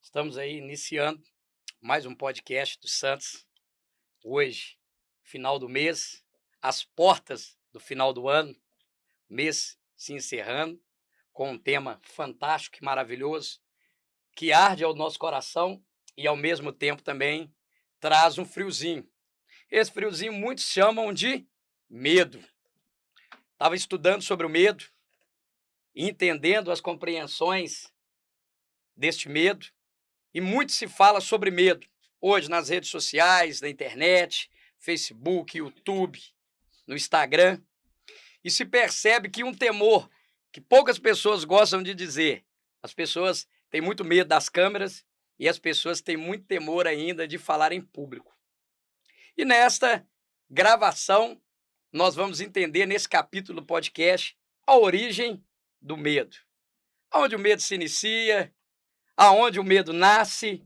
Estamos aí iniciando mais um podcast do Santos. Hoje, final do mês, às portas do final do ano, mês se encerrando, com um tema fantástico e maravilhoso, que arde ao nosso coração e, ao mesmo tempo, também traz um friozinho. Esse friozinho muitos chamam de medo. Estava estudando sobre o medo, entendendo as compreensões deste medo, e muito se fala sobre medo hoje nas redes sociais, na internet, Facebook, YouTube, no Instagram, e se percebe que um temor que poucas pessoas gostam de dizer. As pessoas têm muito medo das câmeras e as pessoas têm muito temor ainda de falar em público. E nesta gravação, nós vamos entender nesse capítulo do podcast a origem do medo. Aonde o medo se inicia, aonde o medo nasce.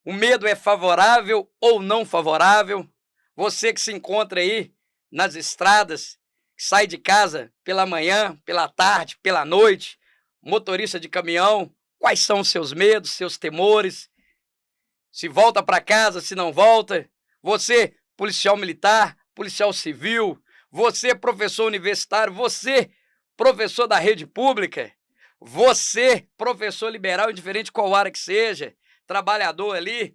O medo é favorável ou não favorável? Você que se encontra aí nas estradas, que sai de casa pela manhã, pela tarde, pela noite, motorista de caminhão, quais são os seus medos, seus temores? Se volta para casa, se não volta? Você, policial militar, policial civil, você, professor universitário, você, professor da rede pública, você, professor liberal, indiferente qual área que seja, trabalhador ali,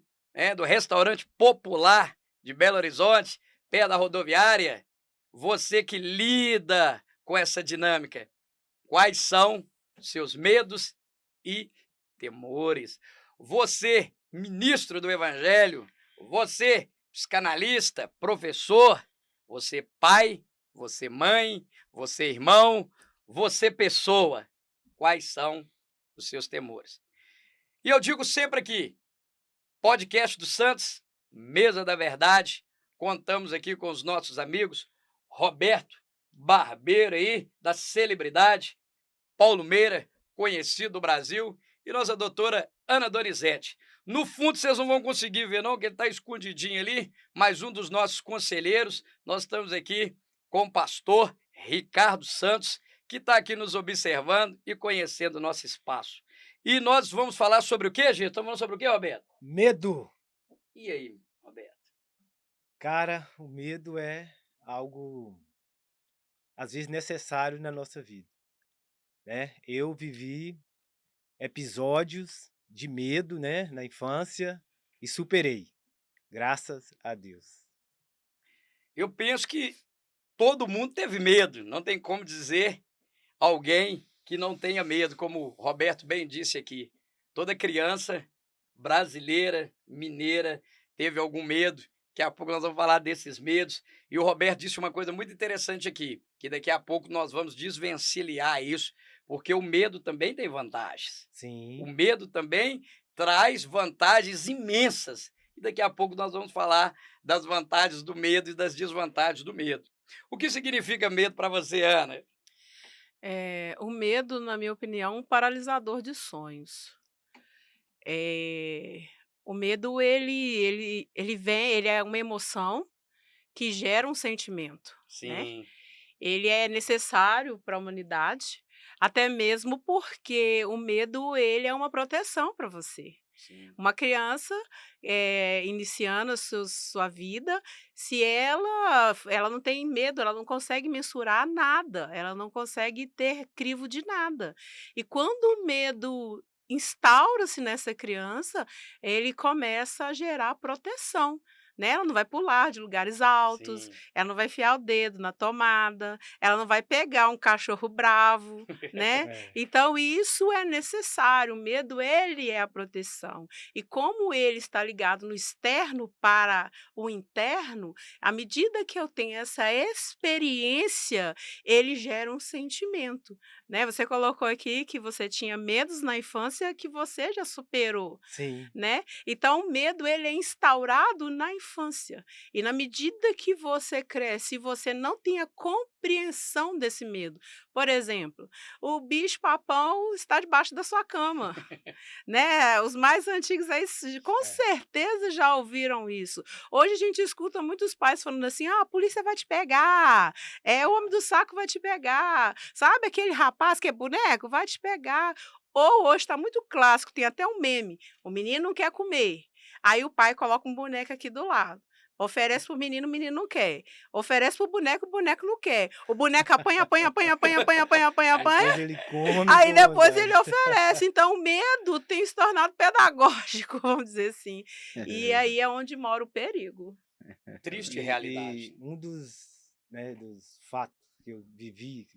do restaurante popular de Belo Horizonte, perto da rodoviária, você que lida com essa dinâmica, quais são seus medos e temores? Você, ministro do Evangelho, você, psicanalista, professor, você pai, você mãe, você irmão, você pessoa, quais são os seus temores? E eu digo sempre aqui, podcast do Santos, Mesa da Verdade, contamos aqui com os nossos amigos, Roberto Barbeiro aí, da celebridade, Paulo Meira, conhecido do Brasil, e nossa doutora Ana Donizete. No fundo, vocês não vão conseguir ver não, que ele está escondidinho ali, mas um dos nossos conselheiros, nós estamos aqui com o pastor Ricardo Santos, que está aqui nos observando e conhecendo o nosso espaço. E nós vamos falar sobre o quê, gente? Estamos falando sobre o quê, Roberto? Medo. E aí, Roberto? Cara, o medo é algo, às vezes, necessário na nossa vida, né? Eu vivi episódios de medo, né, na infância e superei, graças a Deus. Eu penso que todo mundo teve medo, não tem como dizer alguém que não tenha medo, como o Roberto bem disse aqui. Toda criança brasileira, mineira, teve algum medo. Daqui a pouco nós vamos falar desses medos. E o Roberto disse uma coisa muito interessante aqui, que daqui a pouco nós vamos desvencilhar isso, porque o medo também tem vantagens. O Sim. medo também traz vantagens imensas. E daqui a pouco nós vamos falar das vantagens do medo e das desvantagens do medo. O que significa medo para você, Ana? O medo, na minha opinião, é um paralisador de sonhos. Eh, o medo ele é uma emoção que gera um sentimento, né. Sim, Ele é necessário para a humanidade, até mesmo porque o medo ele é uma proteção para você. sim. Uma criança, iniciando a sua vida, se ela não tem medo, ela não consegue mensurar nada, ela não consegue ter crivo de nada. E quando o medo instaura-se nessa criança, ele começa a gerar proteção, né. Ela não vai pular de lugares altos, Sim. ela não vai enfiar o dedo na tomada, ela não vai pegar um cachorro bravo, né. É. Então isso é necessário, o medo ele é a proteção. E como ele está ligado no externo para o interno, à medida que eu tenho essa experiência, ele gera um sentimento, né. Você colocou aqui que você tinha medos na infância que você já superou, Sim. né. Então o medo ele é instaurado na infância, e na medida que você cresce e você não tem a compreensão desse medo, por exemplo, o bicho-papão está debaixo da sua cama, né, os mais antigos aí com É. certeza já ouviram isso. Hoje a gente escuta muitos pais falando assim: "Ah, a polícia vai te pegar, o homem do saco vai te pegar, sabe aquele rapaz que é boneco? Vai te pegar". Ou hoje está muito clássico, tem até um meme, o menino não quer comer, aí o pai coloca um boneco aqui do lado. Oferece pro menino, o menino não quer. Oferece pro boneco, o boneco não quer. O boneco apanha, apanha, apanha, apanha, apanha, apanha, apanha, Depois apanha. ele come Aí com depois ele vontade. oferece. Então o medo tem se tornado pedagógico, vamos dizer assim. E aí é onde mora o perigo. Triste realidade. E um dos fatos que eu vivi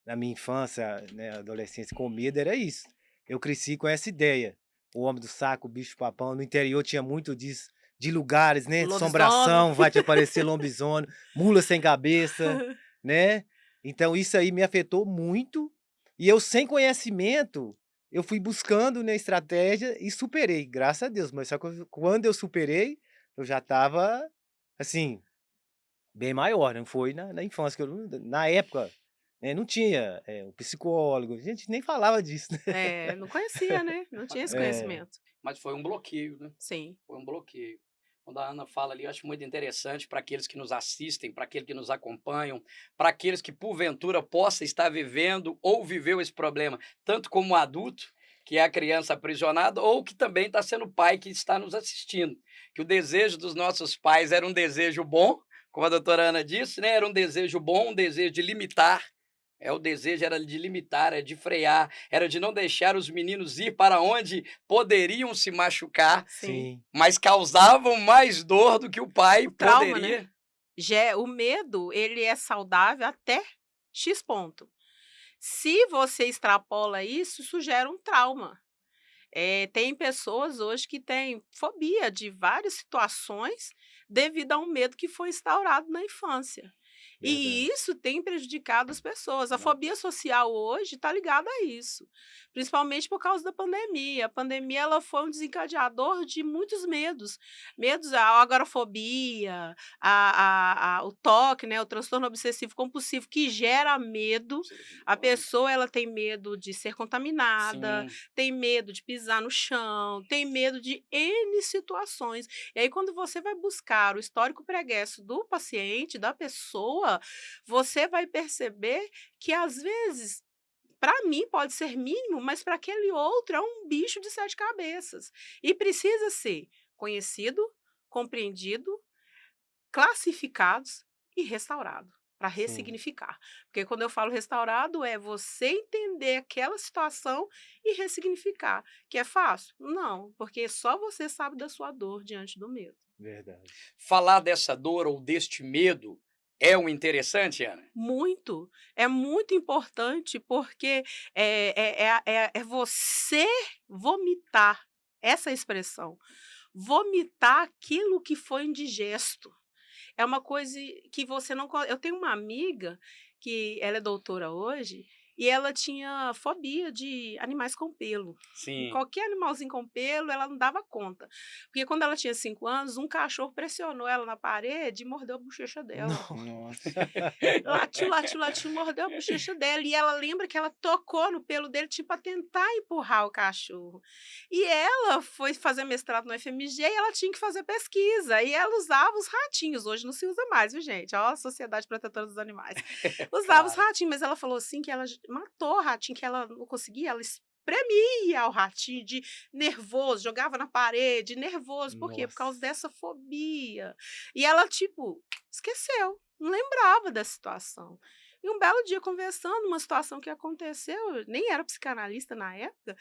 na minha infância, né, adolescência com medo era isso. Eu cresci com essa ideia. O homem do saco, o bicho-papão. No interior tinha muito disso, de lugares, né? Lobisomem. Assombração, vai te aparecer lobisomem, mula sem cabeça, né? Então isso aí me afetou muito. E eu, sem conhecimento, eu fui buscando, né, estratégia e superei, graças a Deus. Mas só que quando eu superei, eu já estava, assim, bem maior. Não foi na infância, que na época, né, não tinha o psicólogo, a gente nem falava disso, né? Não conhecia, né? Não tinha esse É, conhecimento. Mas foi um bloqueio, né? Sim. Foi um bloqueio. Quando a Ana fala ali, eu acho muito interessante para aqueles que nos assistem, para aqueles que nos acompanham, para aqueles que porventura possa estar vivendo ou viveu esse problema, tanto como adulto, que é a criança aprisionada, ou que também está sendo pai que está nos assistindo. Que o desejo dos nossos pais era um desejo bom, como a doutora Ana disse, né? Era um desejo bom, um desejo de limitar. O desejo era de limitar, era de frear, era de não deixar os meninos ir para onde poderiam se machucar, Sim. sim, mas causavam mais dor do que o pai O trauma, poderia. né? O medo, ele é saudável até X ponto. Se você extrapola isso, isso gera um trauma. Tem pessoas hoje que têm fobia de várias situações devido a um medo que foi instaurado na infância. E verdade. isso tem prejudicado as pessoas. A Não. fobia social hoje está ligada a isso, principalmente por causa da pandemia. A pandemia ela foi um desencadeador de muitos medos. Medos, a agorafobia, o TOC, né, o transtorno obsessivo compulsivo, que gera medo. A pessoa ela tem medo de ser contaminada, Sim, tem medo de pisar no chão, tem medo de N situações. E aí, quando você vai buscar o histórico pregresso do paciente, da pessoa, você vai perceber que, às vezes, para mim pode ser mínimo, mas para aquele outro é um bicho de 7 cabeças. E precisa ser conhecido, compreendido, classificados e restaurado, para Sim, ressignificar. Porque quando eu falo restaurado, é você entender aquela situação e ressignificar. Que é fácil? Não, porque só você sabe da sua dor diante do medo. verdade. falar dessa dor ou deste medo é o interessante, Ana? Muito. É muito importante, porque é você vomitar, essa expressão, vomitar aquilo que foi indigesto. É uma coisa que você não co eu tenho uma amiga que ela é doutora hoje, e ela tinha fobia de animais com pelo. E Sim. qualquer animalzinho com pelo, ela não dava conta. Porque quando ela tinha 5 anos, um cachorro pressionou ela na parede e mordeu a bochecha dela. Nossa. Latiu, latiu, latiu, mordeu a bochecha dela. E ela lembra que ela tocou no pelo dele, tipo, para tentar empurrar o cachorro. E ela foi fazer mestrado no FMG e ela tinha que fazer pesquisa. E ela usava os ratinhos. Hoje não se usa mais, viu, gente? Ó, a Sociedade Protetora dos Animais. Usava os Claro. ratinhos, mas ela falou assim que ela matou o ratinho, que ela não conseguia, ela espremia o ratinho de nervoso, jogava na parede, nervoso. Por quê? Por causa Nossa. dessa fobia. E ela, tipo, esqueceu, não lembrava da situação. E um belo dia, conversando, uma situação que aconteceu, eu nem era psicanalista na época,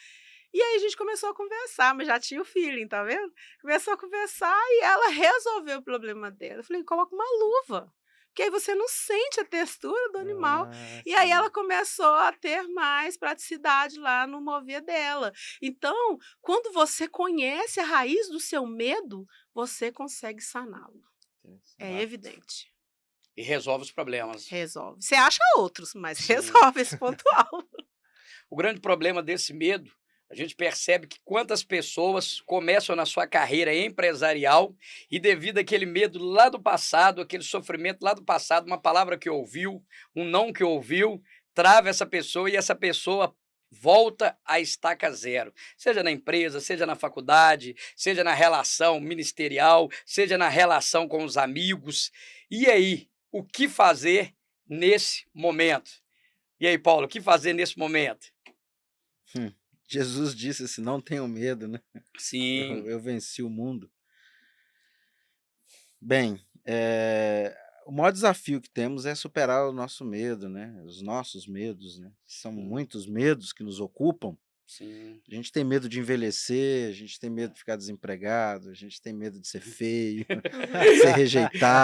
e aí a gente começou a conversar, mas já tinha o feeling, tá vendo? Começou a conversar e ela resolveu o problema dela. Eu falei, coloca uma luva, porque aí você não sente a textura do animal. Ah, E aí ela sim. começou a ter mais praticidade lá no mover dela. Então, quando você conhece a raiz do seu medo, você consegue saná-lo. É Fato. evidente. E resolve os problemas. Resolve. Você acha outros, mas Sim. resolve esse pontual. O grande problema desse medo, a gente percebe que quantas pessoas começam na sua carreira empresarial e devido àquele medo lá do passado, aquele sofrimento lá do passado, uma palavra que ouviu, um não que ouviu, trava essa pessoa e essa pessoa volta à estaca zero. Seja na empresa, seja na faculdade, seja na relação ministerial, seja na relação com os amigos. E aí, o que fazer nesse momento? E aí, Paulo, o que fazer nesse momento? Jesus disse assim: "Não tenham medo, né? Sim, Eu venci o mundo". Bem, o maior desafio que temos é superar o nosso medo, né, os nossos medos, né. São sim, muitos medos que nos ocupam. sim. A gente tem medo de envelhecer, a gente tem medo de ficar desempregado, a gente tem medo de ser feio, de ser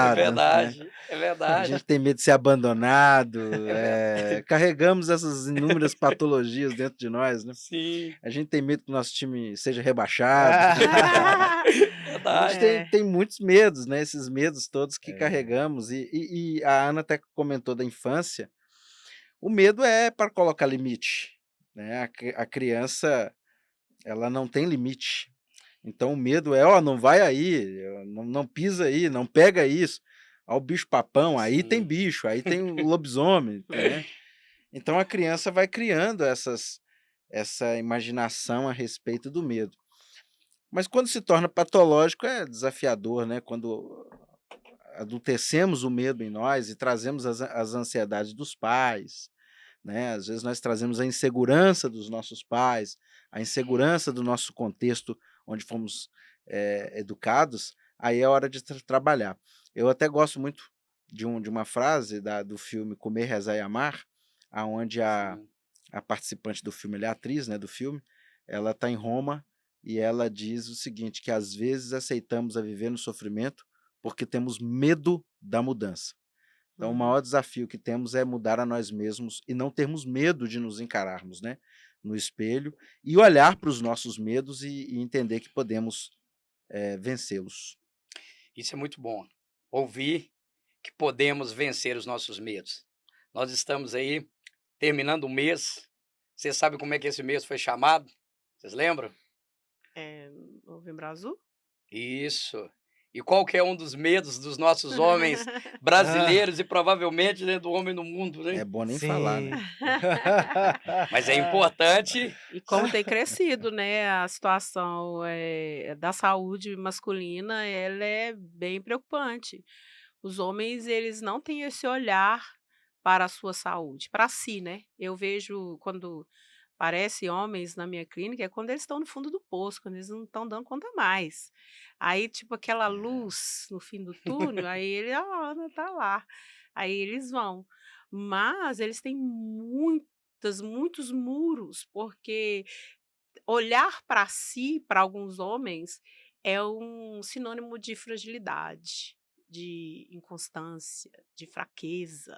É rejeitado, né. verdade, é A verdade, gente tem medo de ser abandonado, é verdade. carregamos essas inúmeras patologias dentro de nós, né. Sim, A gente tem medo que o nosso time seja rebaixado. A gente verdade. É. tem muitos medos, né, esses medos todos que É. carregamos e a Ana até comentou da infância, o medo é para colocar limite, né, a criança, ela não tem limite, então o medo é: "Ó, não vai aí, não pisa aí, não pega isso, ó o bicho papão, aí tem Sim, bicho, aí tem o lobisomem", né. Então a criança vai criando essa imaginação a respeito do medo. Mas quando se torna patológico é desafiador, né, quando adultecemos o medo em nós e trazemos as ansiedades dos pais, né, às vezes nós trazemos a insegurança dos nossos pais, a insegurança do nosso contexto onde fomos, educados, aí é hora de trabalhar. Eu até gosto muito de uma frase do filme Comer, Rezar e Amar, aonde sim. a participante do filme, ela é atriz, né, do filme, ela está em Roma e ela diz o seguinte, que às vezes aceitamos a viver no sofrimento porque temos medo da mudança. Então, o Uhum. maior desafio que temos é mudar a nós mesmos e não termos medo de nos encararmos, né, no espelho e olhar para os nossos medos e entender que podemos, vencê-los. Isso é muito bom. Ouvir que podemos vencer os nossos medos. Nós estamos aí terminando o mês. Você sabe como é que esse mês foi chamado? Vocês lembram? É, Novembro Azul? Isso. E qual que é um dos medos dos nossos homens Ah, brasileiros e provavelmente, né, do homem no mundo, É né? bom nem falar, né. sim. Mas é importante. E como tem crescido, né, a situação, da saúde masculina, ela é bem preocupante. Os homens, eles não têm esse olhar para a sua saúde, para si, né. Eu vejo quando aparece homens na minha clínica, é quando eles estão no fundo do poço, quando eles não estão dando conta mais. Aí, tipo, aquela luz no fim do túnel, aí ele: "Ah, a Ana tá lá". Aí eles vão. Mas eles têm muitos muros, porque olhar para si, para alguns homens, é um sinônimo de fragilidade, de inconstância, de fraqueza.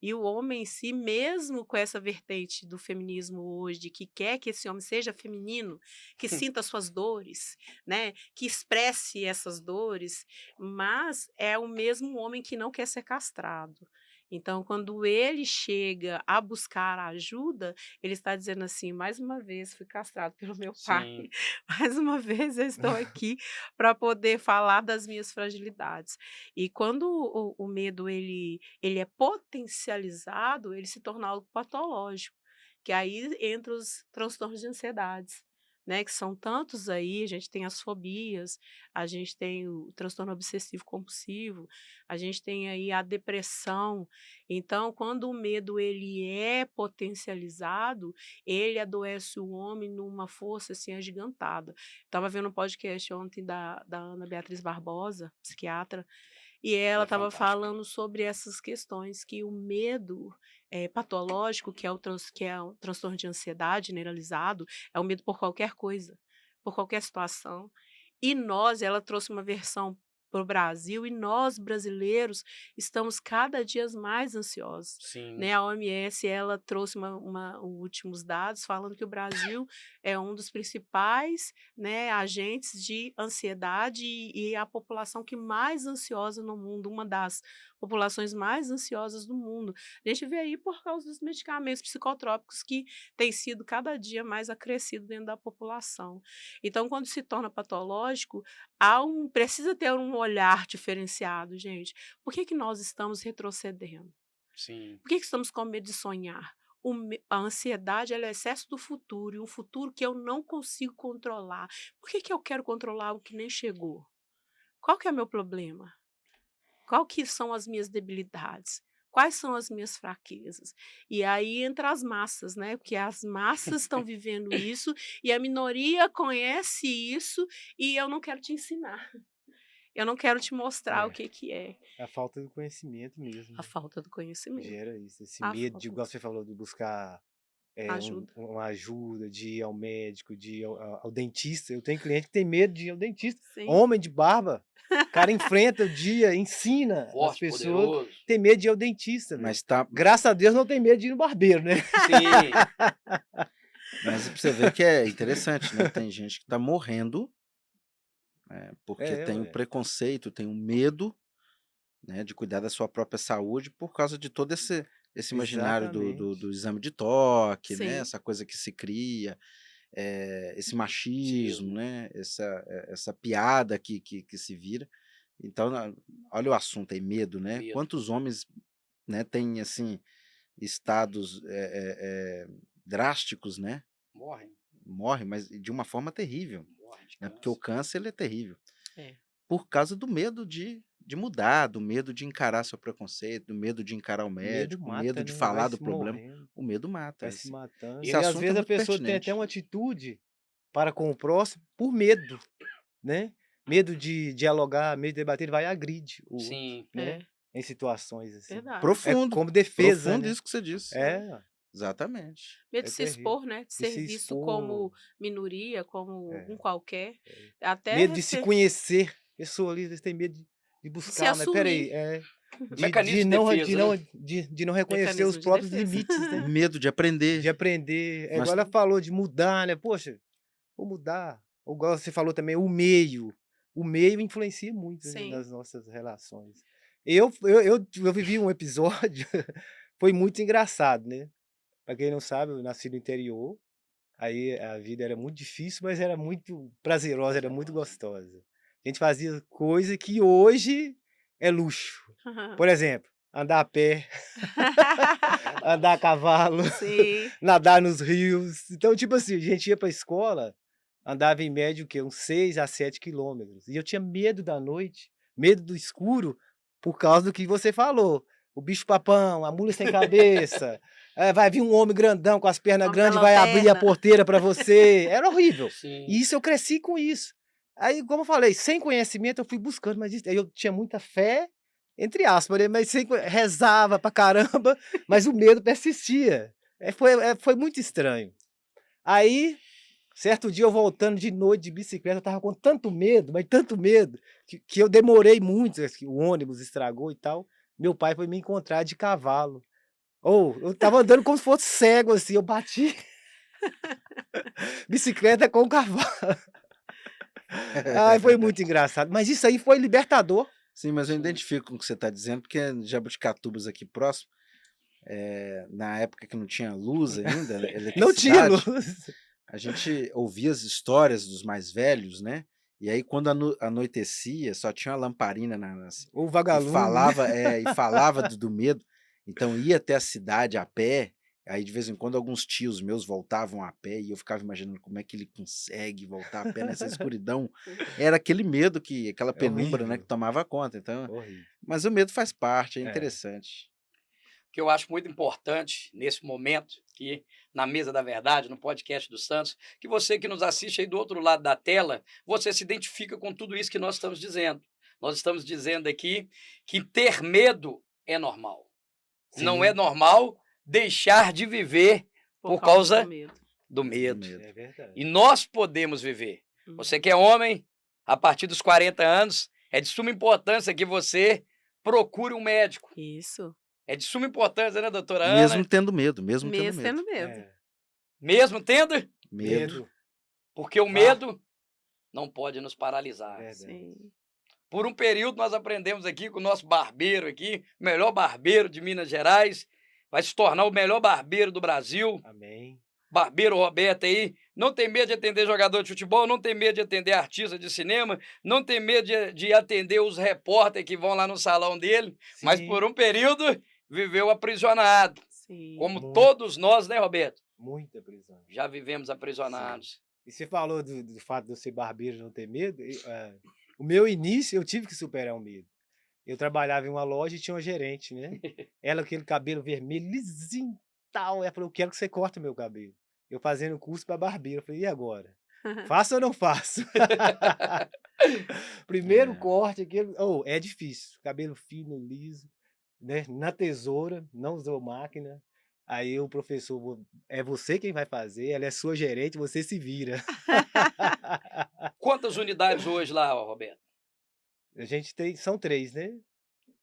E o homem em si, mesmo com essa vertente do feminismo hoje, que quer que esse homem seja feminino, que sinta suas dores, né, que expresse essas dores, mas é o mesmo homem que não quer ser castrado. Então, quando ele chega a buscar ajuda, ele está dizendo assim: "Mais uma vez fui castrado pelo meu pai, Sim, mais uma vez eu estou aqui para poder falar das minhas fragilidades". E quando o medo ele é potencializado, ele se torna algo patológico, que aí entra os transtornos de ansiedades, né, que são tantos aí, a gente tem as fobias, a gente tem o transtorno obsessivo compulsivo, a gente tem aí a depressão. Então, quando o medo ele é potencializado, ele adoece o homem numa força, assim, agigantada. Estava vendo um podcast ontem da Ana Beatriz Barbosa, psiquiatra, e ela ela é estava fantástica. falando sobre essas questões que o medo, patológico, que é o transtorno de ansiedade generalizado, é o medo por qualquer coisa, por qualquer situação. E nós ela trouxe uma versão para o Brasil e nós brasileiros estamos cada dia mais ansiosos, Sim, né. A OMS ela trouxe últimos dados falando que o Brasil é um dos principais, né, agentes de ansiedade e a população que mais ansiosa no mundo, uma das populações mais ansiosas do mundo. A gente vê aí por causa dos medicamentos psicotrópicos que têm sido cada dia mais acrescido dentro da população. Então, quando se torna patológico, precisa ter um olhar diferenciado, gente. Por que que nós estamos retrocedendo? sim, Por que que estamos com medo de sonhar? A ansiedade ela é o excesso do futuro, e um futuro que eu não consigo controlar. Por que que eu quero controlar algo que nem chegou? Qual que é o meu problema? Qual que são as minhas debilidades? Quais são as minhas fraquezas? E aí entra as massas, né? Porque as massas estão vivendo isso e a minoria conhece isso e eu não quero te ensinar. Eu não quero te mostrar o É, que é a falta do conhecimento mesmo, a né? falta do conhecimento, Gera isso, esse a medo de, falta igual você falou, de buscar ajuda. uma ajuda, de ir ao médico, de ir ao dentista. Eu tenho cliente que tem medo de ir ao dentista. Sim. Homem de barba. O cara enfrenta o dia, ensina as Forte, pessoas, poderoso. tem medo de ir ao dentista, velho. Mas tá, Graças a Deus não tem medo de ir no barbeiro, né? Sim. mas pra você ver que é interessante, né? Tem gente que tá morrendo, porque tem o Ué. preconceito, tem o medo, né, de cuidar da sua própria saúde por causa de todo esse imaginário do Exatamente. exame de toque, né? Sim. Essa coisa que se cria, esse Machismo. machismo, né? Essa piada que se vira. Então, olha o assunto aí, medo, né? Medo. Quantos homens, né, têm assim estados drásticos, né? Morrem. Morrem, mas de uma forma terrível, Morrem de né? Porque o câncer. câncer ele é terrível. É. Por causa do medo de mudar, do medo de encarar seu preconceito, do medo de encarar o O medo médico, o mata, medo de né? Vai falar do se problema. morrendo, O medo mata. vai se matando. Esse E às assunto é vezes a muito pessoa tem até pertinente. uma atitude para com o próximo por medo, né? Medo de dialogar, medo de debater, ele vai e agride o outro, Sim. né? É, Em situações assim. verdade. É Profundo, como defesa, profundo né? isso que você disse. É, Exatamente. Medo é de se terrível. expor, né? De De ser se visto expor, como minoria, como um é, qualquer. é. Até Medo de se ser, conhecer. Pessoa ali, às vezes tem medo de de se buscar, mas peraí, assumir. de Mecanismo de não, defesa, né? de não reconhecer os Mecanismo de próprios defesa. limites, né? Medo de De aprender. aprender. É Nós, igual ela falou, de mudar, né? Poxa, vou mudar. Ou igual você falou também, o meio. O meio influencia muito, né, Sim. nas nossas relações. Eu vivi um episódio, foi muito engraçado, né? Pra quem não sabe, eu nasci no interior, aí a vida era muito difícil, mas era muito prazerosa, era muito gostosa. A gente fazia coisa que hoje é luxo. Por exemplo, andar a pé, andar a Verdade. cavalo, Sim. nadar nos rios. Então, tipo assim, a gente ia pra escola, andava em média o quê? Uns 6 a 7 quilômetros. E eu tinha medo da noite, medo do escuro, por causa do que você falou. O bicho-papão, a mula sem cabeça, vai vir um homem grandão com as pernas Homem da grandes e vai abrir a lanterna. porteira pra você. Era horrível. Sim. E isso eu cresci com isso. Aí, como eu falei, sem conhecimento eu fui buscando, mas aí eu tinha muita fé, entre aspas, né, mas rezava pra caramba, mas o medo persistia. Foi muito estranho. Aí, certo dia eu voltando de noite de bicicleta, eu estava com tanto medo, mas tanto medo, que eu demorei muito, que o ônibus estragou e tal. Meu pai foi me encontrar de cavalo. Ou eu estava andando como se fosse cego, assim, eu bati bicicleta com o cavalo. Ai, foi muito engraçado. Mas isso aí foi libertador. sim, mas eu Sim. identifico com o que você está dizendo, porque Jabuticatubas aqui próximo, na época que não tinha luz ainda, Não tinha eletricidade, luz. a gente ouvia as histórias dos mais velhos, né? E aí, quando anoitecia, só tinha uma lamparina O e vagalume, né? falava do medo. Então, ia até a cidade a pé. Aí, de vez em quando, alguns tios meus voltavam a pé e eu ficava imaginando como é que ele consegue voltar a pé nessa escuridão. Era aquele medo, aquela É penumbra, né, que horrível, tomava conta. Então, horrível. mas o medo faz parte, é É. interessante. O que eu acho muito importante nesse momento, que na Mesa da Verdade, no podcast do Santos, que você que nos assiste aí do outro lado da tela, você se identifica com tudo isso que nós estamos dizendo. Nós estamos dizendo aqui que ter medo é normal. Não é Sim, normal deixar de viver por Por causa do causa medo. do Do medo. medo. é verdade. E nós podemos viver. Uhum. Você que é homem, a partir dos 40 anos, é de suma importância que você procure um médico. Isso. É de suma importância, né, doutora Mesmo Ana? tendo medo, mesmo tendo Mesmo medo. tendo medo. É. Mesmo tendo, Medo. Medo. porque o Vá. medo não pode nos paralisar. Verdade. Sim. Por um período nós aprendemos aqui com o nosso barbeiro aqui, o melhor barbeiro de Minas Gerais, vai se tornar o melhor barbeiro do Brasil. Amém. Barbeiro Roberto aí, não tem medo de atender jogador de futebol, não tem medo de atender artista de cinema, não tem medo de atender os repórteres que vão lá no salão dele, mas Sim, por um período viveu aprisionado, Sim. como muito, todos nós, né, Roberto? muita prisão. Já vivemos Sim. aprisionados. E você falou do fato de eu ser barbeiro e não ter medo. O meu início, eu tive que superar o medo. Eu trabalhava em uma loja e tinha uma gerente, né? Ela com aquele cabelo vermelho, lisinho, tal. Ela falou, eu quero que você corte o meu cabelo. Eu fazendo curso para barbeiro. Eu falei, e agora? Faço ou não faço? Primeiro É. corte, aquele... é difícil. Cabelo fino, liso, né? Na tesoura, não usou máquina. Aí o professor, é você quem vai fazer, ela é sua gerente, você se vira. Quantas unidades hoje lá, Roberto? A gente tem, são 3, né?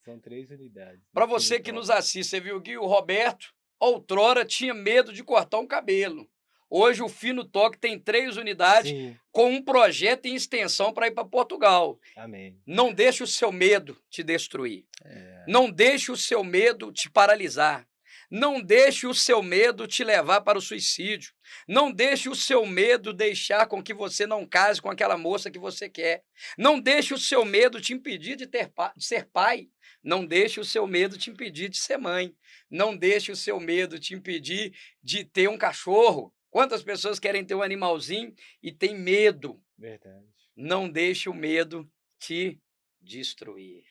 São 3 unidades. Para no você Fino que nos Top. assiste, você viu que o Roberto, outrora, tinha medo de cortar um cabelo. Hoje o Fino Toque tem 3 unidades Sim, com um projeto em extensão para ir para Portugal. amém. Não deixe o seu medo te destruir. É. Não deixe o seu medo te paralisar. Não deixe o seu medo te levar para o suicídio. Não deixe o seu medo deixar com que você não case com aquela moça que você quer. Não deixe o seu medo te impedir de ser pai. Não deixe o seu medo te impedir de ser mãe. Não deixe o seu medo te impedir de ter um cachorro. Quantas pessoas querem ter um animalzinho e têm medo? Verdade. Não deixe o medo te destruir.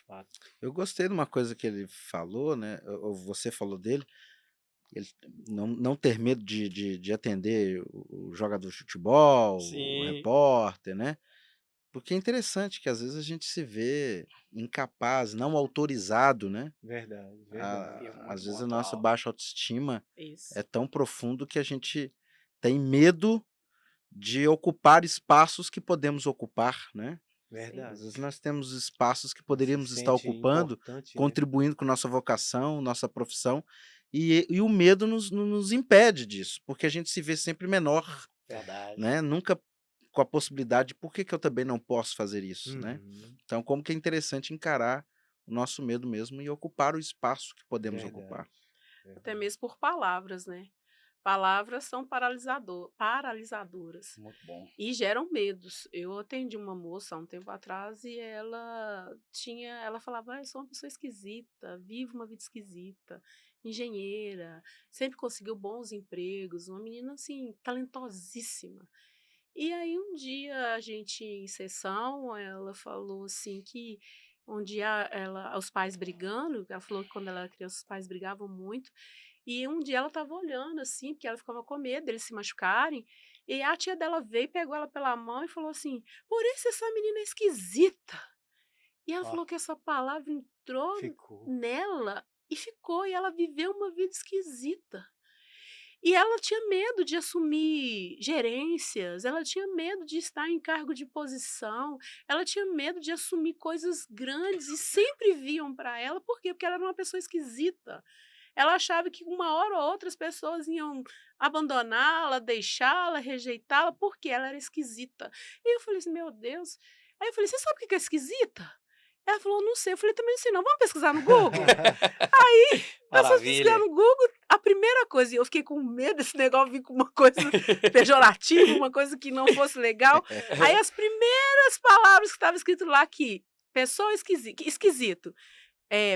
Fato. Eu gostei de uma coisa que ele falou, né? Ou você falou dele. Ele não ter medo de atender o jogador de futebol, o Sim. repórter, né? Porque é interessante que às vezes a gente se vê incapaz, não autorizado, né? Verdade, Muito verdade. Às vezes bom, a nossa atual. baixa autoestima Isso. é tão profundo que a gente tem medo de ocupar espaços que podemos ocupar, né? Às Verdade. vezes nós temos espaços que Se poderíamos estar sente ocupando, importante, né? contribuindo com nossa vocação, nossa profissão, e o medo nos impede disso, porque a gente se vê sempre menor, Verdade. né? Nunca com a possibilidade de por que eu também não posso fazer isso, né? Uhum, Então, como que é interessante encarar o nosso medo mesmo e ocupar o espaço que podemos verdade, ocupar. Até verdade. mesmo por palavras, né? Palavras são paralisadoras Muito bom. e geram medos. Eu atendi uma moça há um tempo atrás e ela falava, eu sou uma pessoa esquisita, vivo uma vida esquisita, engenheira, sempre conseguiu bons empregos, uma menina assim, talentosíssima. E aí um dia a gente em sessão, ela falou assim que um dia os pais brigando, ela falou que quando ela era criança os pais brigavam muito, e um dia ela estava olhando assim, porque ela ficava com medo deles se machucarem, e a tia dela veio, pegou ela pela mão e falou assim: "Por isso essa menina é esquisita". E ela Ó, falou que essa palavra entrou ficou. nela e ficou, e ela viveu uma vida esquisita. E ela tinha medo de assumir gerências, ela tinha medo de estar em cargo de posição, ela tinha medo de assumir coisas grandes e sempre viam para ela, por quê? Porque ela era uma pessoa esquisita. Ela achava que uma hora ou outra as pessoas iam abandoná-la, deixá-la, rejeitá-la, porque ela era esquisita. E eu falei assim: "Meu Deus". Aí eu falei: "Você sabe o que que é esquisita?". Ela falou: "Não sei". Eu falei: "Também não sei não, vamos pesquisar no Google?". Aí, pessoas pesquisando Maravilha. no Google, a primeira coisa, e eu fiquei com medo desse negócio vir com uma coisa pejorativa, uma coisa que não fosse legal. Aí as primeiras palavras que estavam escrito lá aqui, pessoa esquisito,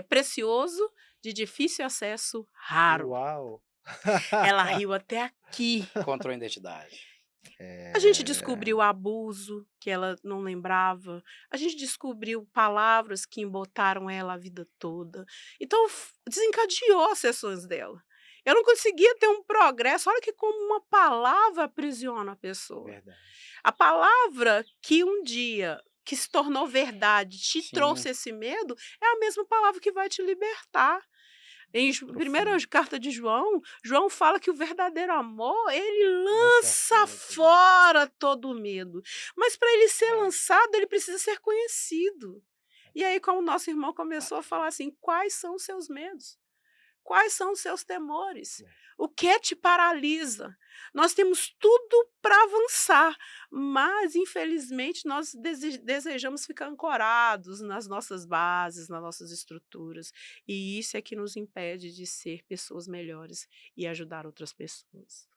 precioso, de difícil acesso, raro. Uau! Ela riu até aqui. Contra a identidade. A gente descobriu abuso, que ela não lembrava. A gente descobriu palavras que embotaram ela a vida toda. Então, desencadeou as sessões dela. Eu não conseguia ter um progresso. Olha que como uma palavra aprisiona a pessoa. Verdade. A palavra que um dia que se tornou verdade te Sim. trouxe esse medo é a mesma palavra que vai te libertar. Em primeira Profundo. carta de João, João fala que o verdadeiro amor, ele Lança lança fora todo o medo. Mas para ele ser É. lançado, ele precisa ser conhecido. E aí, como o nosso irmão começou a falar assim, quais são os seus medos? Quais são os seus temores? O que te paralisa? Nós temos tudo para avançar, mas infelizmente nós desejamos ficar ancorados nas nossas bases, nas nossas estruturas, e isso é que nos impede de ser pessoas melhores e ajudar outras pessoas.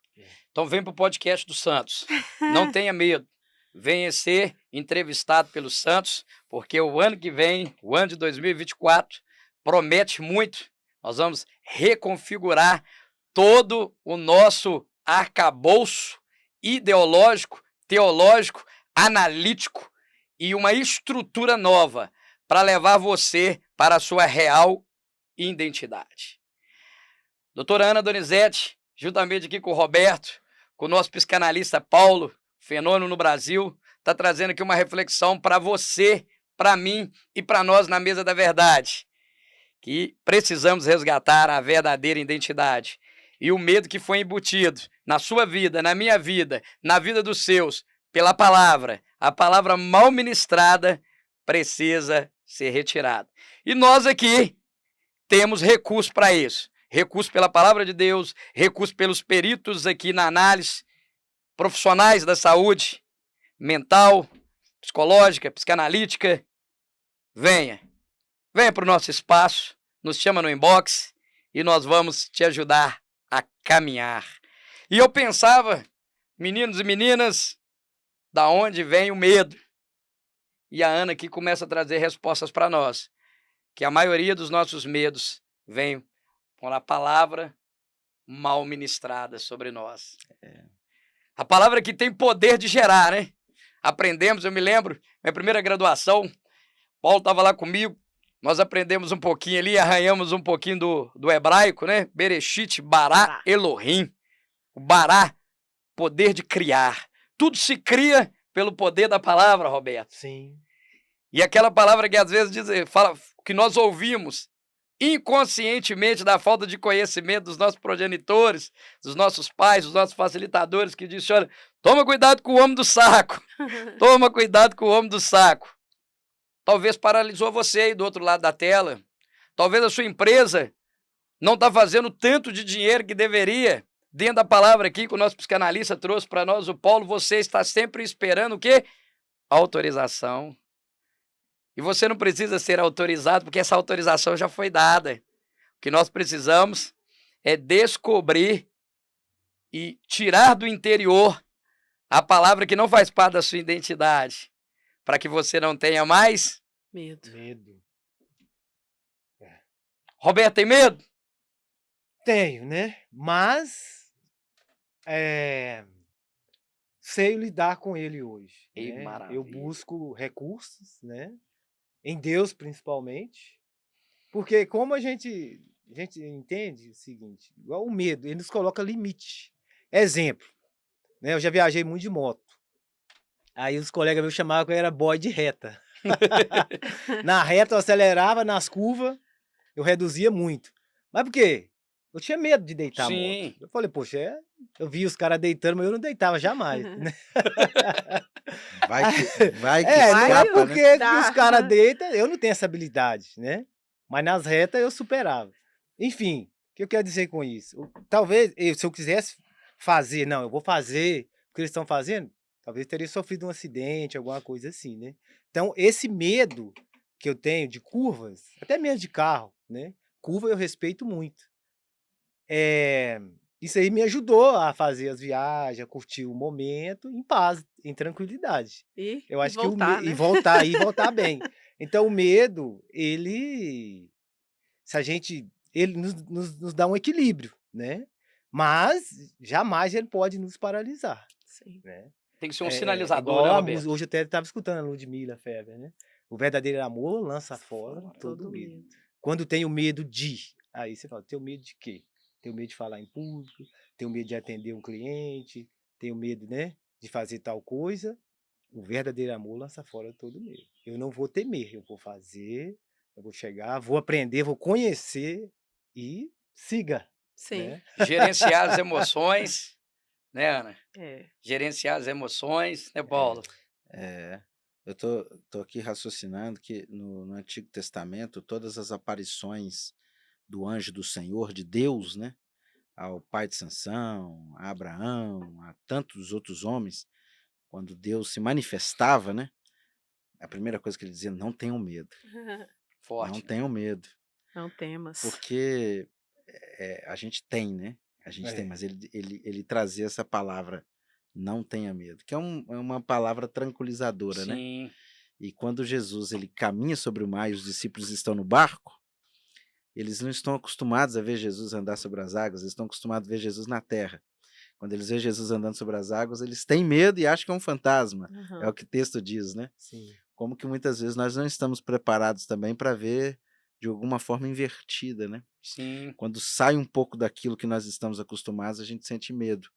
Então vem para o podcast do Santos. Não tenha medo. Venha ser entrevistado pelo Santos, porque o ano que vem, o ano de 2024, promete muito. Nós vamos reconfigurar todo o nosso arcabouço ideológico, teológico, analítico e uma estrutura nova para levar você para a sua real identidade. Doutora Ana Donizete, juntamente aqui com o Roberto, com o nosso psicanalista Paulo, Fenômeno no Brasil, está trazendo aqui uma reflexão para você, para mim e para nós na Mesa da Verdade, que precisamos resgatar a verdadeira identidade. E o medo que foi embutido na sua vida, na minha vida, na vida dos seus, pela palavra, a palavra mal ministrada, precisa ser retirada. E nós aqui temos recurso para isso. Recurso pela palavra de Deus, recurso pelos peritos aqui na análise, profissionais da saúde mental, psicológica, psicanalítica. Venha para o nosso espaço, nos chama no inbox e nós vamos te ajudar a caminhar. E eu pensava, meninos e meninas, da onde vem o medo? E a Ana aqui começa a trazer respostas para nós, que a maioria dos nossos medos vem com a palavra mal ministrada sobre nós. A palavra que tem poder de gerar, né? Aprendemos, eu me lembro, minha primeira graduação, Paulo estava lá comigo, nós aprendemos um pouquinho ali, arranhamos um pouquinho do hebraico, né? Bereshit, Bará, Elohim. O Bará, poder de criar. Tudo se cria pelo poder da palavra, Roberto. Sim. E aquela palavra que às vezes fala, que nós ouvimos inconscientemente da falta de conhecimento dos nossos progenitores, dos nossos pais, dos nossos facilitadores, que dizem, olha, toma cuidado com o homem do saco. Toma cuidado com o homem do saco. Talvez paralisou você aí do outro lado da tela. Talvez a sua empresa não está fazendo tanto de dinheiro que deveria. Dentro da palavra aqui que o nosso psicanalista trouxe para nós, o Paulo, você está sempre esperando o quê? Autorização. E você não precisa ser autorizado, porque essa autorização já foi dada. O que nós precisamos é descobrir e tirar do interior a palavra que não faz parte da sua identidade, para que você não tenha mais Medo. Medo. Roberto, tem medo? Tenho, né? Mas sei lidar com ele hoje. Ei, Né? maravilha. Eu busco recursos, né? Em Deus principalmente, porque como a gente entende o seguinte, igual o medo, ele nos coloca limite. Exemplo, né? Eu já viajei muito de moto. Aí os colegas meus chamavam que eu era boy de reta. Na reta eu acelerava, nas curvas eu reduzia muito. Mas por quê? Eu tinha medo de deitar a Sim. moto. Eu falei, poxa, eu vi os caras deitando, mas eu não deitava jamais. Né? Vai que Vai, escapa, Porque né? Dá. os caras deitam, eu não tenho essa habilidade, né? Mas nas retas eu superava. Enfim, o que eu quero dizer com isso? Talvez, se eu quisesse fazer, não, eu vou fazer o que eles estão fazendo, talvez eu teria sofrido um acidente, alguma coisa assim, né? Então, esse medo que eu tenho de curvas, até mesmo de carro, né? Curva eu respeito muito. Isso aí me ajudou a fazer as viagens, a curtir o momento em paz, em tranquilidade. Eu acho que voltar, né? e voltar bem. Então o medo, ele nos dá um equilíbrio, né? Mas jamais ele pode nos paralisar, Sim. né? Tem que ser um sinalizador, Igual né, a Roberto? música, hoje eu até estava escutando a Ludmilla Feber, né? O verdadeiro amor lança fora todo medo. Quando tem o medo de, aí você fala, tenho medo de quê? Tenho medo de falar em público, tenho medo de atender um cliente, tenho medo, né, de fazer tal coisa. O verdadeiro amor lança fora todo medo. Eu não vou temer, eu vou fazer, eu vou chegar, vou aprender, vou conhecer e siga. Sim. Né? Gerenciar as emoções, né, Ana? É. Gerenciar as emoções, né, Paulo? Eu tô aqui raciocinando que no Antigo Testamento, todas as aparições do anjo do Senhor, de Deus, né, ao pai de Sansão, a Abraão, a tantos outros homens, quando Deus se manifestava, né, a primeira coisa que ele dizia, não tenham medo, Forte. não tenham medo, Não temas. porque a gente tem, né, a gente tem, mas ele trazia essa palavra, não tenha medo, que é uma palavra tranquilizadora, né? Sim. E quando Jesus ele caminha sobre o mar e os discípulos estão no barco, eles não estão acostumados a ver Jesus andar sobre as águas, eles estão acostumados a ver Jesus na terra. Quando eles veem Jesus andando sobre as águas, eles têm medo e acham que é um fantasma. Uhum. É o que o texto diz, né? Sim. como que muitas vezes nós não estamos preparados também para ver de alguma forma invertida, né? Sim, Quando sai um pouco daquilo que nós estamos acostumados, a gente sente medo.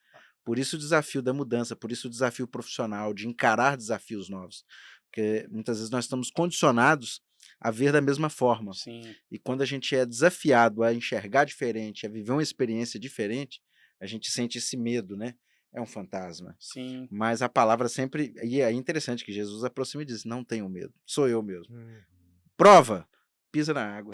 Por isso o desafio da mudança, por isso o desafio profissional, de encarar desafios novos. Porque muitas vezes nós estamos condicionados a ver da mesma forma. sim, E quando a gente é desafiado a enxergar diferente, a viver uma experiência diferente, a gente sente esse medo, né? É um fantasma. sim. Mas a palavra sempre. E é interessante que Jesus aproxima e diz: não tenham medo, sou eu mesmo. Prova, pisa na água.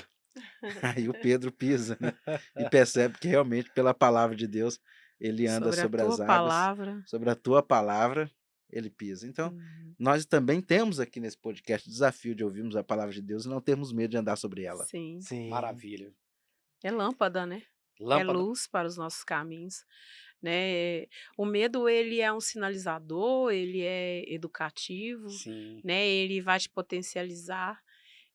Aí o Pedro pisa, né? E percebe que realmente, pela palavra de Deus, ele anda Sobre a sobre as tua águas, palavra. sobre a tua palavra, ele pisa. Então, Uhum. nós também temos aqui nesse podcast o desafio de ouvirmos a palavra de Deus e não termos medo de andar sobre ela. Sim. Sim. Maravilha. É lâmpada, né? É Lâmpada. luz para os nossos caminhos, né? O medo, ele é um sinalizador, ele é educativo, Sim, né? Ele vai te potencializar.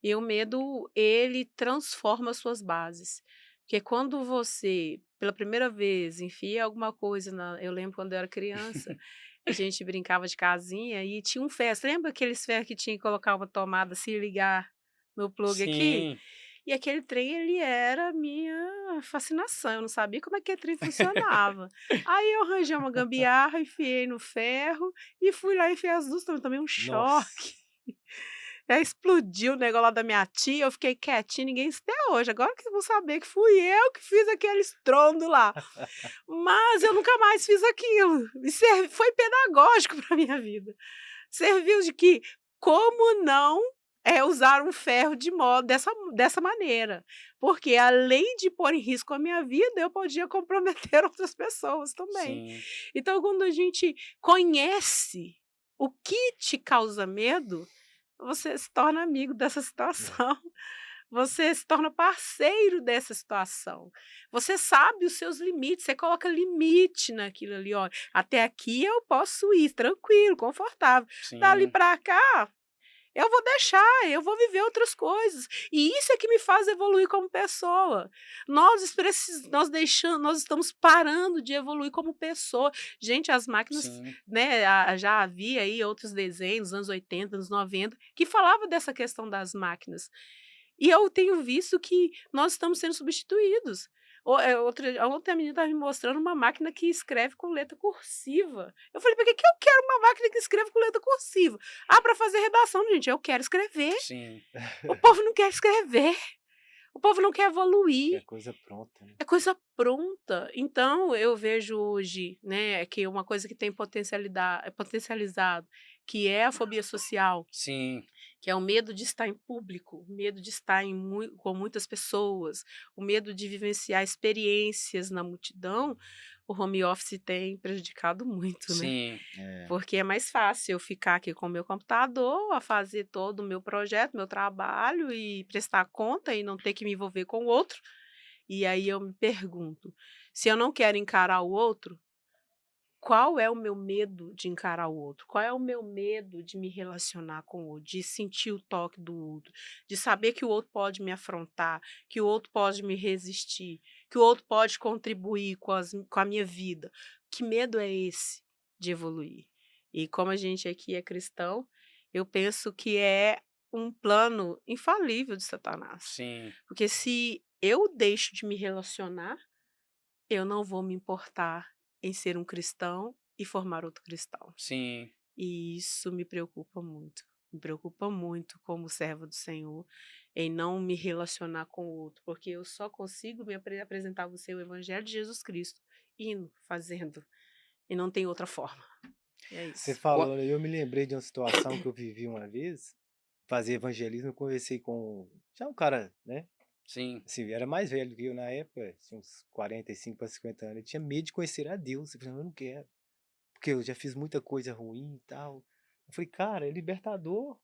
E o medo, ele transforma as suas bases. Porque quando você, pela primeira vez, enfia alguma coisa eu lembro quando eu era criança, a gente brincava de casinha e tinha um ferro. Você lembra aqueles ferros que tinha que colocar uma tomada, se ligar no plug aqui? sim, E aquele trem, ele era a minha fascinação, eu não sabia como é que aquele trem funcionava. Aí eu arranjei uma gambiarra, enfiei no ferro e fui lá e enfiei as duas, tomei um choque. Nossa. Aí explodiu o negócio lá da minha tia, eu fiquei quietinha, ninguém isso até hoje. Agora que vão saber que fui eu que fiz aquele estrondo lá. Mas eu nunca mais fiz aquilo. E foi pedagógico para minha vida. Serviu de que como não usar um ferro de modo dessa maneira. Porque além de pôr em risco a minha vida, eu podia comprometer outras pessoas também. sim, Então, quando a gente conhece o que te causa medo, você se torna amigo dessa situação, você se torna parceiro dessa situação. Você sabe os seus limites, você coloca limite naquilo ali, ó. Até aqui eu posso ir tranquilo, confortável. Dali sim, para cá, eu vou deixar, eu vou viver outras coisas. E isso é que me faz evoluir como pessoa. Nós estamos parando de evoluir como pessoa. Gente, as máquinas, sim, né, já havia aí outros desenhos, nos anos 80, anos 90, que falava dessa questão das máquinas. E eu tenho visto que nós estamos sendo substituídos. Ontem a menina estava me mostrando uma máquina que escreve com letra cursiva. Eu falei, por que eu quero uma máquina que escreve com letra cursiva? Ah, para fazer redação, gente, eu quero escrever. sim, O povo não quer escrever. O povo não quer É evoluir. coisa pronta, né? É coisa pronta. Então, eu vejo hoje, né, que uma coisa que tem potencializado, que é a fobia social, sim, que é o medo de estar em público, o medo de estar com muitas pessoas, o medo de vivenciar experiências na multidão, o home office tem prejudicado muito, né? sim, É. Porque é mais fácil eu ficar aqui com o meu computador, a fazer todo o meu projeto, meu trabalho e prestar conta e não ter que me envolver com o outro. E aí eu me pergunto, se eu não quero encarar o outro, qual é o meu medo de encarar o outro? Qual é o meu medo de me relacionar com o outro, de sentir o toque do outro, de saber que o outro pode me afrontar, que o outro pode me resistir, que o outro pode contribuir com a minha vida? Que medo é esse de evoluir? E como a gente aqui é cristão, eu penso que é um plano infalível de Satanás. sim, Porque se eu deixo de me relacionar, eu não vou me importar em ser um cristão e formar outro cristão. sim, E isso me preocupa muito. Me preocupa muito como serva do Senhor em não me relacionar com o outro, porque eu só consigo me apresentar a você o Evangelho de Jesus Cristo, indo, fazendo, e não tem outra forma. É Você isso. falou, né, eu me lembrei de uma situação que eu vivi uma vez, fazia evangelismo, eu conversei com já um cara, né? sim, Assim, era mais velho do que eu na época, tinha uns 45 para 50 anos. Ele tinha medo de conhecer a Deus. Eu falei, eu não quero, porque eu já fiz muita coisa ruim e tal. Eu falei, cara, é libertador.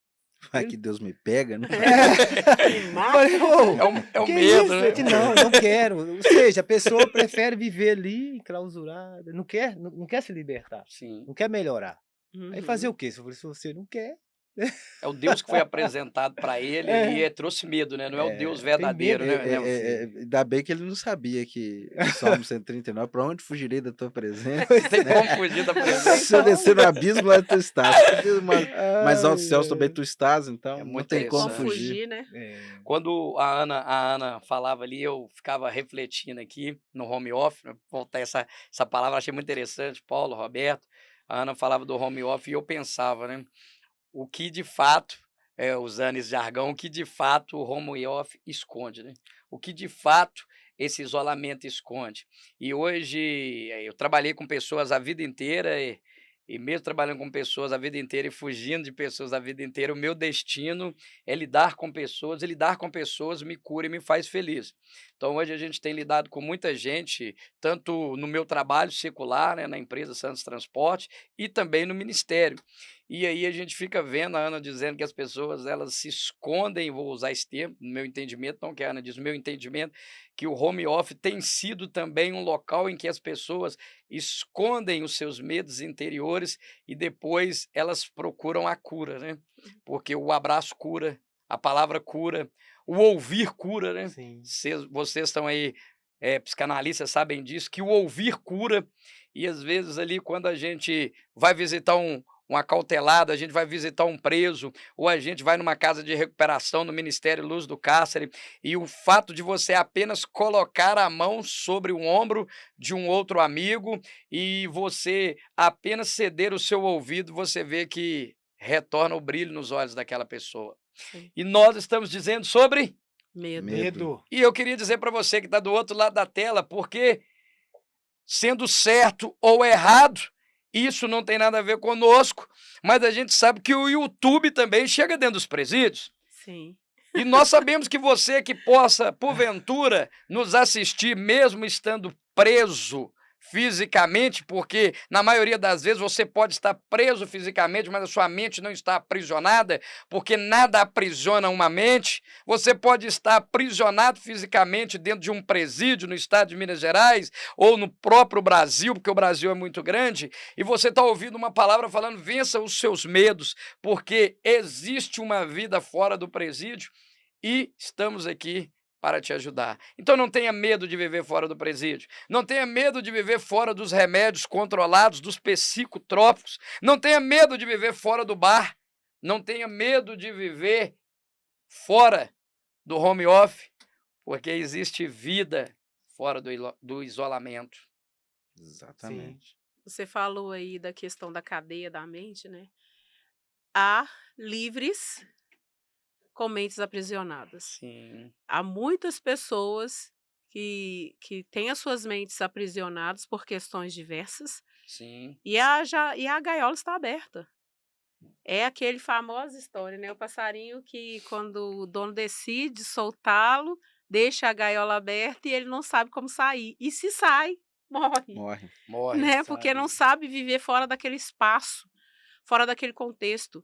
Vai que Deus me pega, né? Me Eu mata. falei, ô, é o que medo, isso? né? Ele disse, não, não quero. Ou seja, a pessoa prefere viver ali, enclausurada, não quer se libertar, Sim, não quer melhorar. Aí fazer Uhum. o quê? Se você não quer, É o Deus que foi apresentado para ele ali, trouxe medo, né? Não é o Deus verdadeiro, medo, né, meu filho? Ainda bem que ele não sabia que o Salmo 139, para onde fugirei da tua presença, Não tem né? como fugir da presença. Se eu descer no abismo, lá tu estás. Mais altos Ai, céus também ai. tu estás, É então não muito tem como Como interessante. fugir. fugir, né? É, Quando a Ana falava ali, eu ficava refletindo aqui no home office, né, voltar essa palavra, achei muito interessante, Paulo, Roberto, a Ana falava do home office e eu pensava, né, o que de fato, usando esse jargão, o que de fato o home office esconde, né? O que de fato esse isolamento esconde. E hoje eu trabalhei com pessoas a vida inteira e mesmo trabalhando com pessoas a vida inteira e fugindo de pessoas a vida inteira, o meu destino é lidar com pessoas, e lidar com pessoas me cura e me faz feliz. Então hoje a gente tem lidado com muita gente, tanto no meu trabalho secular, né, na empresa Santos Transporte, e também no ministério. E aí a gente fica vendo a Ana dizendo que as pessoas elas se escondem, vou usar esse termo, no meu entendimento, não que a Ana diz, no meu entendimento, que o home office tem sido também um local em que as pessoas escondem os seus medos interiores e depois elas procuram a cura, né? Porque o abraço cura, a palavra cura, o ouvir cura, né? sim. Vocês estão aí, psicanalistas, sabem disso, que o ouvir cura, e às vezes ali quando a gente vai visitar um acautelado, a gente vai visitar um preso, ou a gente vai numa casa de recuperação no Ministério Luz do Cárcere, e o fato de você apenas colocar a mão sobre o ombro de um outro amigo e você apenas ceder o seu ouvido, você vê que retorna o brilho nos olhos daquela pessoa. Sim. E nós estamos dizendo sobre... Medo. Medo. E eu queria dizer para você que está do outro lado da tela, porque sendo certo ou errado, isso não tem nada a ver conosco, mas a gente sabe que o YouTube também chega dentro dos presídios. Sim. E nós sabemos que você que possa, porventura, nos assistir, mesmo estando preso fisicamente, porque na maioria das vezes você pode estar preso fisicamente, mas a sua mente não está aprisionada, porque nada aprisiona uma mente. Você pode estar aprisionado fisicamente dentro de um presídio no estado de Minas Gerais ou no próprio Brasil, porque o Brasil é muito grande, e você está ouvindo uma palavra falando: vença os seus medos, porque existe uma vida fora do presídio e estamos aqui para te ajudar. Então não tenha medo de viver fora do presídio. Não tenha medo de viver fora dos remédios controlados, dos psicotrópicos. Não tenha medo de viver fora do bar. Não tenha medo de viver fora do home office, porque existe vida fora do isolamento. Exatamente. Você falou aí da questão da cadeia da mente, né? Há livres com mentes aprisionadas. Sim, Há muitas pessoas que têm as suas mentes aprisionadas por questões diversas sim, e a gaiola está aberta. É aquele famosa história, né? O passarinho que, quando o dono decide soltá-lo, deixa a gaiola aberta e ele não sabe como sair. E se sai, morre, Morre. morre. né? Porque não sabe viver fora daquele espaço, fora daquele contexto.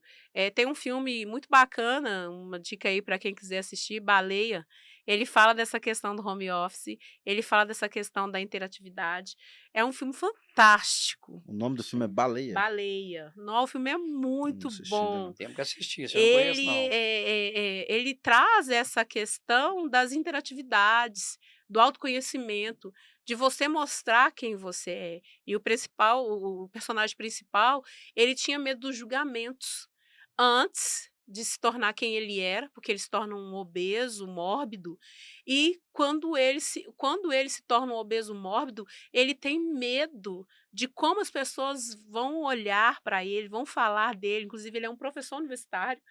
Tem um filme muito bacana, uma dica aí para quem quiser assistir, Baleia. Ele fala dessa questão do home office, ele fala dessa questão da interatividade. É um filme fantástico. O nome do filme é Baleia. Baleia. Não, o filme é muito assisti ainda bom. não. Temos que assistir, isso eu não conheço, Ele, não. ele traz essa questão das interatividades, do autoconhecimento, de você mostrar quem você é. E o personagem principal, ele tinha medo dos julgamentos antes de se tornar quem ele era, porque ele se torna um obeso, mórbido, e quando ele se torna um obeso mórbido, ele tem medo de como as pessoas vão olhar para ele, vão falar dele. Inclusive, ele é um professor universitário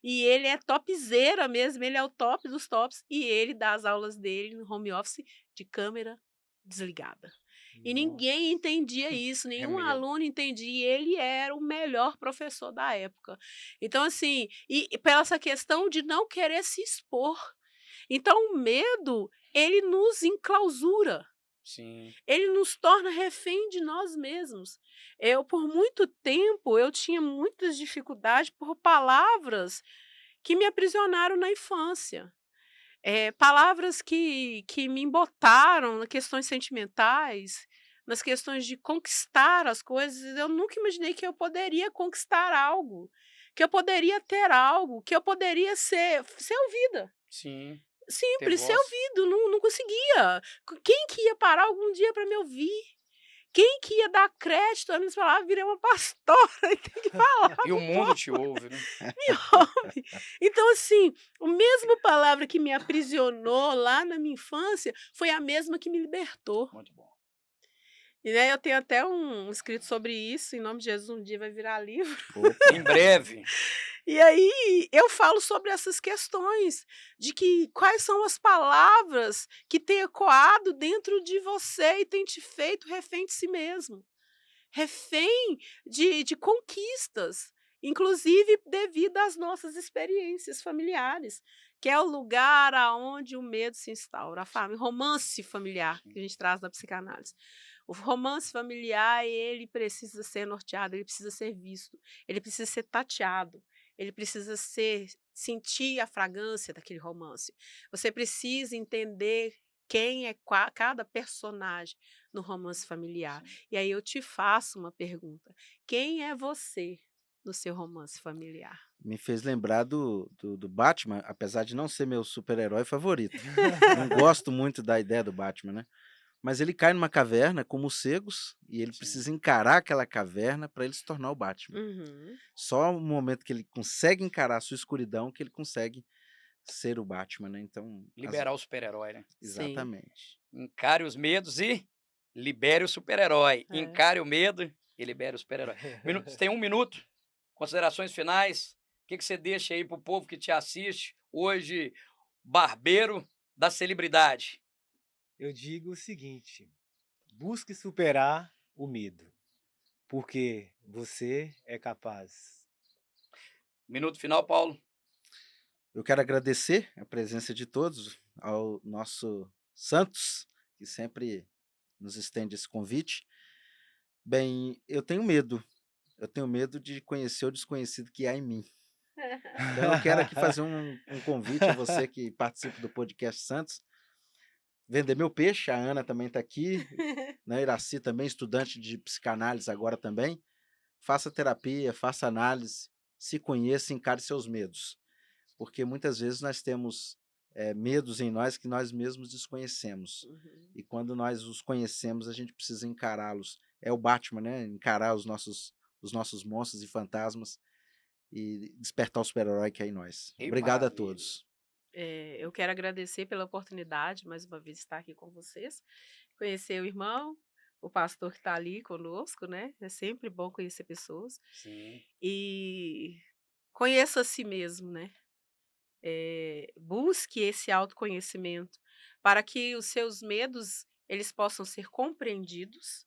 e ele é topzera mesmo, ele é o top dos tops, e ele dá as aulas dele no home office de câmera desligada. E ninguém entendia isso, nenhum mesmo. aluno entendia, e ele era o melhor professor da época. Então, assim, e pela essa questão de não querer se expor. Então, o medo, ele nos enclausura. Sim, Ele nos torna refém de nós mesmos. Por muito tempo, eu tinha muitas dificuldades por palavras que me aprisionaram na infância. Palavras que me embotaram nas questões sentimentais, nas questões de conquistar as coisas. Eu nunca imaginei que eu poderia conquistar algo. que eu poderia ter algo, que eu poderia ser ouvida. Sim, ter Simples, ser voz. ouvido, não conseguia. Quem que ia parar algum dia para me ouvir? Quem que ia dar crédito às minhas palavras? Virei uma pastora e tem que falar E o pro mundo povo, te ouve, né? me ouve. Então, assim, a mesma palavra que me aprisionou lá na minha infância foi a mesma que me libertou. Muito bom. E, né, eu tenho até um escrito sobre isso, em nome de Jesus, um dia vai virar livro. Opa, Em breve. E aí eu falo sobre essas questões, de que quais são as palavras que têm ecoado dentro de você e têm te feito refém de si mesmo, refém de conquistas, inclusive devido às nossas experiências familiares, que é o lugar aonde o medo se instaura, romance familiar que a gente traz da psicanálise. O romance familiar, ele precisa ser norteado, ele precisa ser visto, ele precisa ser tateado, ele precisa sentir a fragrância daquele romance. Você precisa entender quem é cada personagem no romance familiar. Sim. E aí eu te faço uma pergunta: quem é você no seu romance familiar? me fez lembrar do Batman, apesar de não ser meu super-herói favorito. Não gosto muito da ideia do Batman, né? Mas ele cai numa caverna com morcegos e ele Sim. precisa encarar aquela caverna para ele se tornar o Batman. Uhum. Só no momento que ele consegue encarar a sua escuridão que ele consegue ser o Batman, né? Então, Liberar o super-herói, né? Sim. exatamente. Encare os medos e libere o super-herói. É. Encare o medo e libere o super-herói. Você tem 1 minuto. Considerações finais. O que você deixa aí pro povo que te assiste hoje, barbeiro da celebridade? Eu digo o seguinte: busque superar o medo, porque você é capaz. Minuto final, Paulo. Eu quero agradecer a presença de todos, ao nosso Santos, que sempre nos estende esse convite. Bem, eu tenho medo. Eu tenho medo de conhecer o desconhecido que há em mim. Então, eu quero aqui fazer um convite a você que participa do podcast Santos, vender meu peixe. A Ana também está aqui, né? Iraci também, estudante de psicanálise agora também. Faça terapia, faça análise, se conheça e encare seus medos. Porque muitas vezes nós temos medos em nós que nós mesmos desconhecemos. Uhum. E quando nós os conhecemos, a gente precisa encará-los. É o Batman, né? Encarar os nossos monstros e fantasmas e despertar o super-herói que é em nós. Que Obrigado a maravilha. todos. Eu quero agradecer pela oportunidade, mais uma vez, estar aqui com vocês, conhecer o irmão, o pastor que está ali conosco, né? É sempre bom conhecer pessoas. Sim. E conheça a si mesmo, né? Busque esse autoconhecimento para que os seus medos eles possam ser compreendidos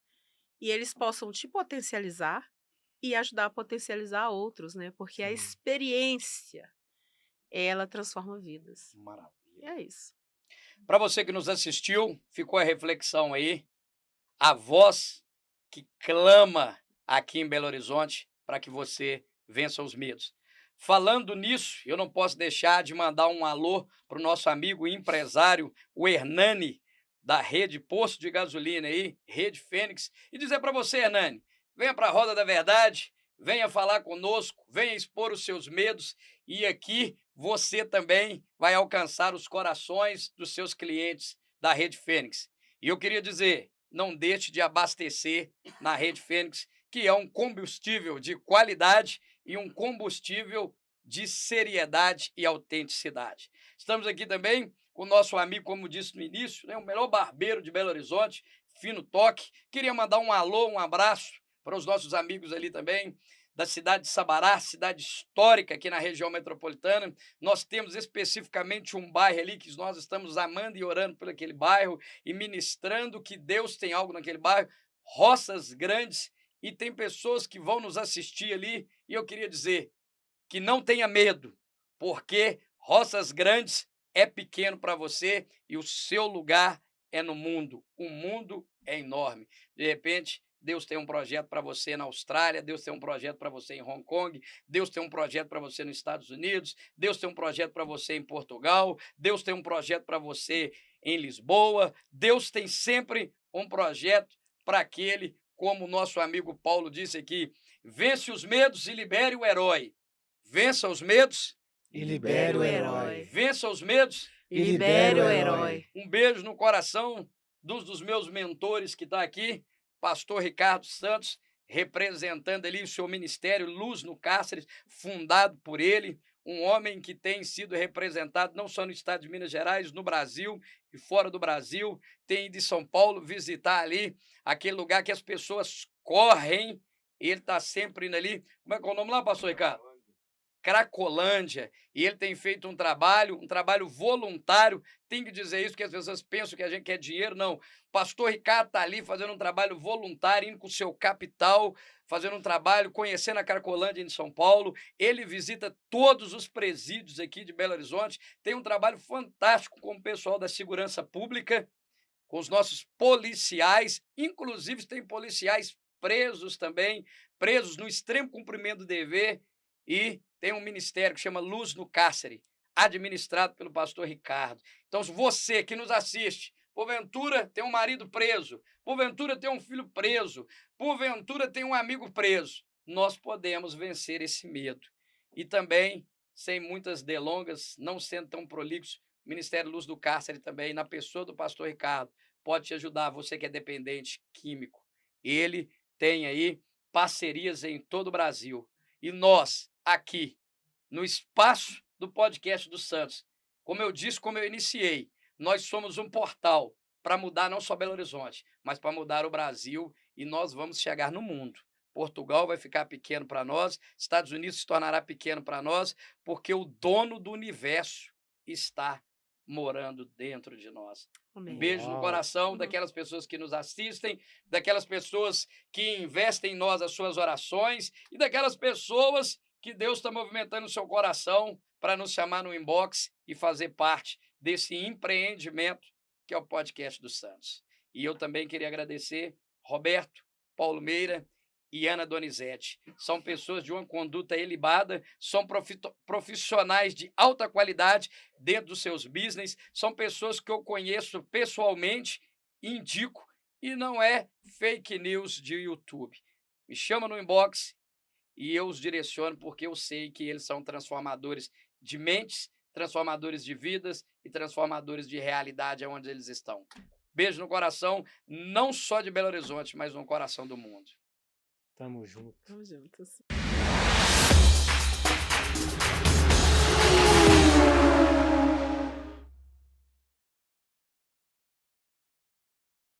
e eles possam te potencializar e ajudar a potencializar outros, né? Porque a Sim. experiência, ela transforma vidas. E Maravilha. é isso. Para você que nos assistiu, ficou a reflexão aí. A voz que clama aqui em Belo Horizonte para que você vença os medos. Falando nisso, eu não posso deixar de mandar um alô para o nosso amigo e empresário, o Hernani, da Rede Posto de Gasolina aí, Rede Fênix, e dizer para você, Hernani, venha para a Roda da Verdade, venha falar conosco, venha expor os seus medos e aqui você também vai alcançar os corações dos seus clientes da Rede Fênix. E eu queria dizer, não deixe de abastecer na Rede Fênix, que é um combustível de qualidade e um combustível de seriedade e autenticidade. Estamos aqui também com o nosso amigo, como disse no início, né, o melhor barbeiro de Belo Horizonte, Fino Toque. Queria mandar um alô, um abraço para os nossos amigos ali também, da cidade de Sabará, cidade histórica aqui na região metropolitana. Nós temos especificamente um bairro ali que nós estamos amando e orando por aquele bairro e ministrando que Deus tem algo naquele bairro, Roças Grandes, e tem pessoas que vão nos assistir ali, e eu queria dizer que não tenha medo, porque Roças Grandes é pequeno para você e o seu lugar é no mundo. O mundo é enorme. De repente, Deus tem um projeto para você na Austrália, Deus tem um projeto para você em Hong Kong, Deus tem um projeto para você nos Estados Unidos, Deus tem um projeto para você em Portugal, Deus tem um projeto para você em Lisboa, Deus tem sempre um projeto para aquele, como o nosso amigo Paulo disse aqui, vence os medos e libere o herói. Vença os medos, E libere o herói. vença os medos. E libere o herói. Um beijo no coração dos meus mentores que está aqui, pastor Ricardo Santos, representando ali o seu ministério Luz no Cárcere, fundado por ele, um homem que tem sido representado não só no estado de Minas Gerais, no Brasil e fora do Brasil, tem ido de São Paulo visitar ali aquele lugar que as pessoas correm, ele está sempre indo ali. Como é que é o nome lá, pastor Ricardo? Cracolândia, e ele tem feito um trabalho voluntário. Tem que dizer isso, porque as pessoas pensam que a gente quer dinheiro. Não, o pastor Ricardo está ali fazendo um trabalho voluntário, indo com o seu capital, fazendo um trabalho, conhecendo a Cracolândia em São Paulo. Ele visita todos os presídios aqui de Belo Horizonte, tem um trabalho fantástico com o pessoal da segurança pública, com os nossos policiais, inclusive tem policiais presos também, presos no extremo cumprimento do dever, e tem um ministério que chama Luz no Cárcere, administrado pelo pastor Ricardo. Então, se você que nos assiste, porventura tem um marido preso, porventura tem um filho preso, porventura tem um amigo preso, nós podemos vencer esse medo. E também, sem muitas delongas, não sendo tão prolixo, o Ministério Luz do Cárcere também, na pessoa do pastor Ricardo, pode te ajudar, você que é dependente químico. Ele tem aí parcerias em todo o Brasil. E nós, aqui, no espaço do podcast do Santos, como eu disse, como eu iniciei, nós somos um portal para mudar não só Belo Horizonte, mas para mudar o Brasil, e nós vamos chegar no mundo. Portugal vai ficar pequeno para nós, Estados Unidos se tornará pequeno para nós, porque o dono do universo está morando dentro de nós. Amém. Um beijo no coração daquelas pessoas que nos assistem, daquelas pessoas que investem em nós as suas orações e daquelas pessoas que Deus está movimentando o seu coração para nos chamar no inbox e fazer parte desse empreendimento que é o podcast do Santos. E eu também queria agradecer Roberto, Paulo Meira e Ana Donizete. São pessoas de uma conduta ilibada, são profissionais de alta qualidade dentro dos seus business, são pessoas que eu conheço pessoalmente, indico, e não é fake news de YouTube. Me chama no inbox e eu os direciono, porque eu sei que eles são transformadores de mentes, transformadores de vidas e transformadores de realidade onde eles estão. Beijo no coração, não só de Belo Horizonte, mas no coração do mundo. Tamo junto. Tamo juntos.